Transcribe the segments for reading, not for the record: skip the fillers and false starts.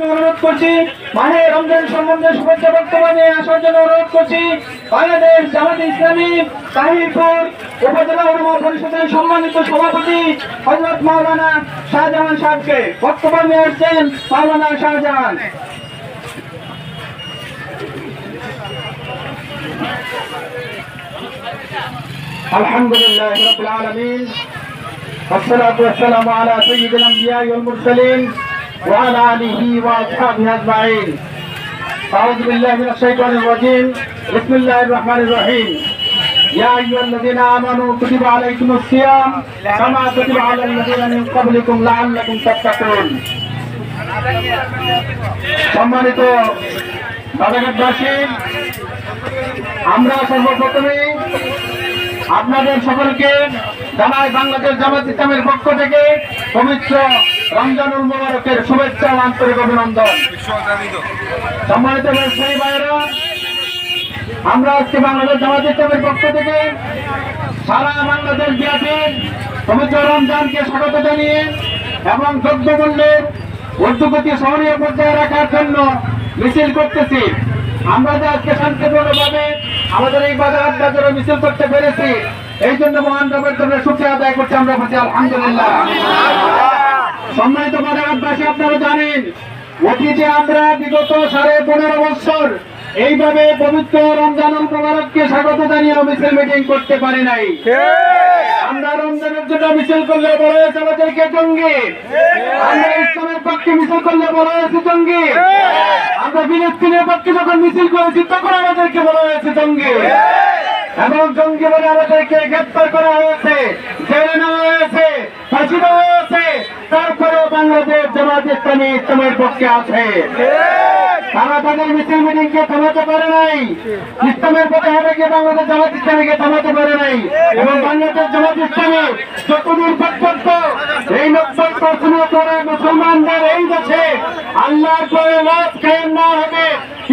অনুরোধ করছি মাহে রমজান সম্বন্ধে শুভেচ্ছা বক্তব্য নিয়ে আসার জন্য অনুরোধ করছি বাংলাদেশ জামাত ইসলামী তাহিরপুর উপজেলা উলামা পরিষদের সম্মানিত সভাপতি হযরত মাওলানা শাহজাহান সাহেবকে। বক্তব্য নিয়ে আসছেন মাওলানা শাহজাহান। আলহামদুলিল্লাহ রাব্বিল আলামিন والصلاة والسلام على سيد الأنبياء والمرسلين وعلى آله وأصحابه أجمعين. أعوذ بالله من الشيطان الرجيم. بسم الله الرحمن الرحيم. يا أيها الذين آمنوا كتب عليكم الصيام كما كتب على الذين من قبلكم لعلكم تتقون. সম্মানিত বাগেরহাটবাসী, আমরা সর্বপ্রথমে আপনাদের সকলকে জানাই বাংলাদেশ জামাত ইসলামের পক্ষ থেকে পবিত্র রমজানুল মুবারকের শুভেচ্ছা ও আন্তরিক অভিনন্দন। সম্মানিত ব্যবসায়ী ভাইয়েরা, আমরা আজকে বাংলাদেশ জামাত ইসলামের পক্ষ থেকে সারা বাংলাদেশ ব্যাপী পবিত্র রমজানকে স্বাগত জানিয়ে এবং দ্রব্যমূল্যের ঊর্ধ্বগতি সহনীয় পর্যায়ে রাখার জন্য মিছিল করতেছি। আমরা যে আজকে শান্তিপূর্ণভাবে আমাদের এই বাজারে মিছিল করতে পেরেছি, এই জন্য মহান রবের জন্য শুকরিয়া আদায় করছি। আমরা বলছি আলহামদুলিল্লাহ। সম্মানিত বাজারবাসী, আপনারা জানেন অতীতে আমরা বিগত 15.5 বছর এইভাবে পবিত্র রমজানুল মুবারককে স্বাগত জানিয়ে মিছিল মিটিং করতে পারি নাই। আমরা রমজানের জন্য মিছিল করলে বড় হয়েছে আমাদেরকে জঙ্গি, আমরা ইসলামের পক্ষে মিছিল করলে বড় হয়েছে জঙ্গি, আমরা ফিলিস্তিনের পক্ষে যখন মিছিল করেছি তখন আমাদেরকে বলা হয়েছে জঙ্গি, এবং জঙ্গি বলে আমাদেরকে গ্রেপ্তার করা হয়েছে, জেলে নেওয়া হয়েছে, ফাঁসি দেওয়া হয়েছে। তারপরেও বাংলাদেশ জামাত ইসলামী ইসলামের পক্ষে আছে। তারা তাদের মিছিল মিটিংকে থামাতে পারে নাই, ইসলামের পথে হবে গিয়ে বাংলাদেশ জামাত ইসলামীকে থামাতে পারে নাই। এবং বাংলাদেশ জামাত ইসলামী যতদূর পর্যন্ত এই 90% করে মুসলমানদের এই দেশে আল্লাহর পরে নামাজ কায়েম না হবে,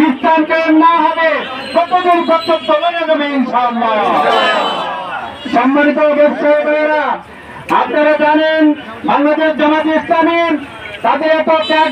ইসলাম কায়েম না হবে, ততদূর পর্যন্ত লড়ে যাবে ইনশাআল্লাহ। সম্মানিত ব্যবসায়ী ভাইয়েরা, আপনারা জানেন বাংলাদেশ জামাত ইসলামী তাদের এত ত্যাগ